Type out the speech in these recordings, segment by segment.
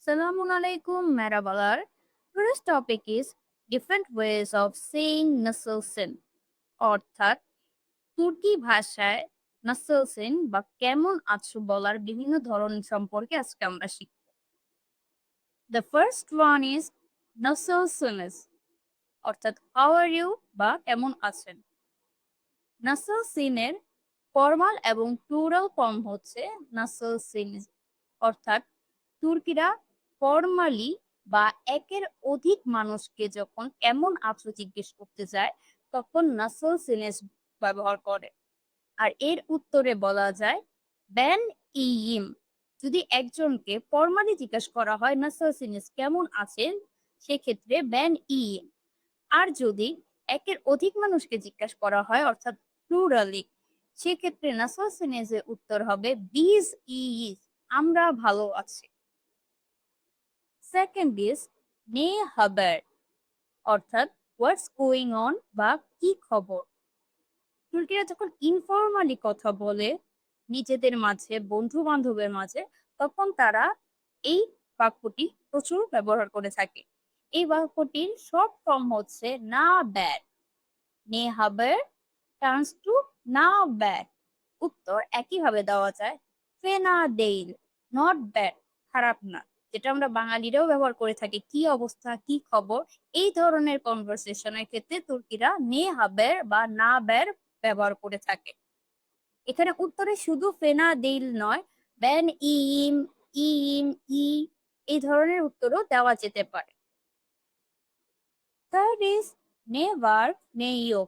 Salamun alaikum, merhabalar. Today's topic is different ways of saying nasılsın অর্থাৎ তুর্কি ভাষায় নাসলসিন বা কেমন আছো বলার বিভিন্ন ধরন সম্পর্কে আজকে আমরা শিখব। The first one is nasılsınız অর্থাৎ how are you বা কেমন আছেন। নাসলসিনের ফর্মাল এবং প্লুরাল ফর্ম হচ্ছে নাসলসিনস অর্থাৎ তুর্কিরা ফর্মালি বা একের অধিক মানুষকে যখন কেমন আছো জিজ্ঞেস করতে যায় তখন নাসল সিনেস ব্যবহার করে। আর এর উত্তরে বলা যায় ব্যান ইম। যদি একজনকে ফর্মালি জিজ্ঞাসা করা হয় নাসল সিনেস কেমন আছেন, সেক্ষেত্রে ব্যান ইম। আর যদি একের অধিক মানুষকে জিজ্ঞাসা করা হয় অর্থাৎ প্লুরালি, সেক্ষেত্রে নাসল সিনেসের উত্তর হবে বিজ ইজ, আমরা ভালো আছি। সেকেন্ড ইজ নে হাবার অর্থাৎ হোয়াটস গোয়িং অন বা কি খবর। তুর্কিরা যখন ইনফর্মালি কথা বলে নিজেদের মাঝে, বন্ধু বান্ধবের মাঝে, তখন তারা এই বাক্যটি প্রচুর ব্যবহার করে থাকে। এই বাক্যটির শর্ট ফর্ম হচ্ছে না ব্যাড। নে হাবার টার্নস টু না ব্যাড। উত্তর একইভাবে দেওয়া যায় ফেনা দেইল, নট ব্যাড, খারাপ না, যেটা আমরা বাঙালিরাও ব্যবহার করে থাকি কি অবস্থা কি খবর। এই ধরনের কনভারসেশনের ক্ষেত্রে তুর্কিরা নে হাবের বা না বের ব্যবহার করে থাকে। এখানে উত্তরে শুধু ফেনা দেইল নয়, ব্যান ইম, ইম, ই এই ধরনের উত্তরও দেওয়া যেতে পারে। থার্ড ইজ নেভার নেইও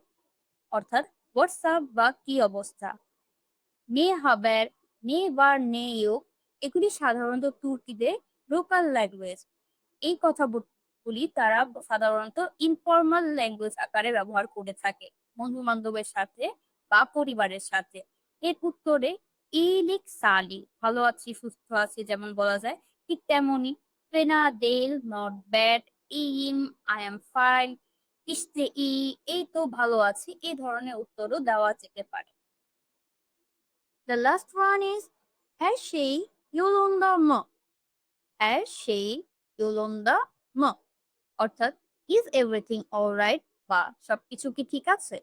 অর্থাৎ হোয়াটসঅ্যাপ বা কি অবস্থা। নে হাবের, নে বার নে ইয়োক এগুলি সাধারণত তুর্কিদের লোকাল ল্যাঙ্গুয়েজ। এই কথাগুলি তারা সাধারণত ইনফর্মাল ল্যাঙ্গুয়েজ আকারে ব্যবহার করে থাকে বন্ধু বান্ধবের সাথে বা পরিবারের সাথে। এর উত্তরে ইলিক সালি, ভালো আছি সুস্থ আছি যেমন বলা যায়, ঠিক তেমনই ফেনা দেল, নট ব্যাড, ইম, আই এম ফাইন, ইস্তে এই তো ভালো আছি, এই ধরনের উত্তরও দেওয়া যেতে পারে। The last one is her şey yolunda mı? Her şey yolunda mı? অর্থাৎ ইজ এভরিথিং অলরাইট বা সবকিছু কি ঠিক আছে।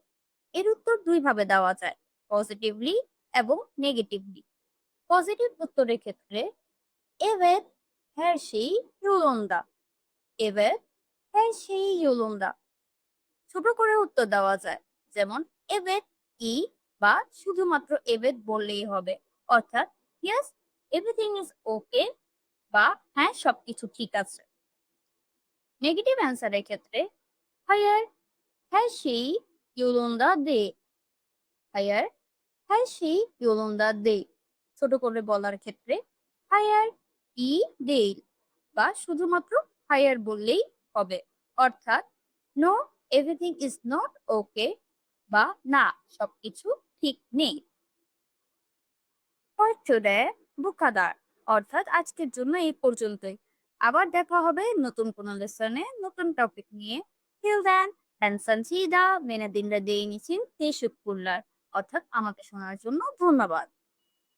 এর উত্তর দুই ভাবে দেওয়া যায়, পজিটিভলি এবং নেগেটিভলি। পজিটিভ উত্তরের ক্ষেত্রে evet her şey yolunda, evet her şey yolunda ছোট করে উত্তর দেওয়া যায়, যেমন evet ই বা শুধুমাত্র evet বললেই হবে, অর্থাৎ yes everything is okay বা হ্যাঁ সবকিছু ঠিক আছে। নেগেটিভ অ্যান্সারের ক্ষেত্রে hayır her şey yolunda değil, hayır her şey yolunda değil ছোট করে বলার ক্ষেত্রে hayır ই değil বা শুধুমাত্র hayır বললেই হবে, অর্থাৎ no everything is not okay বা না সবকিছু ঠিক নেই। For today bu kadar অর্থাৎ আজকের জন্য এই পর্যন্তই। আবার দেখা হবে নতুন কোনো লেসনে নতুন টপিক নিয়ে। Till then, ben Santida, beni dinlediğin için teşekkürler অর্থাৎ আমাকে শোনার জন্য ধন্যবাদ।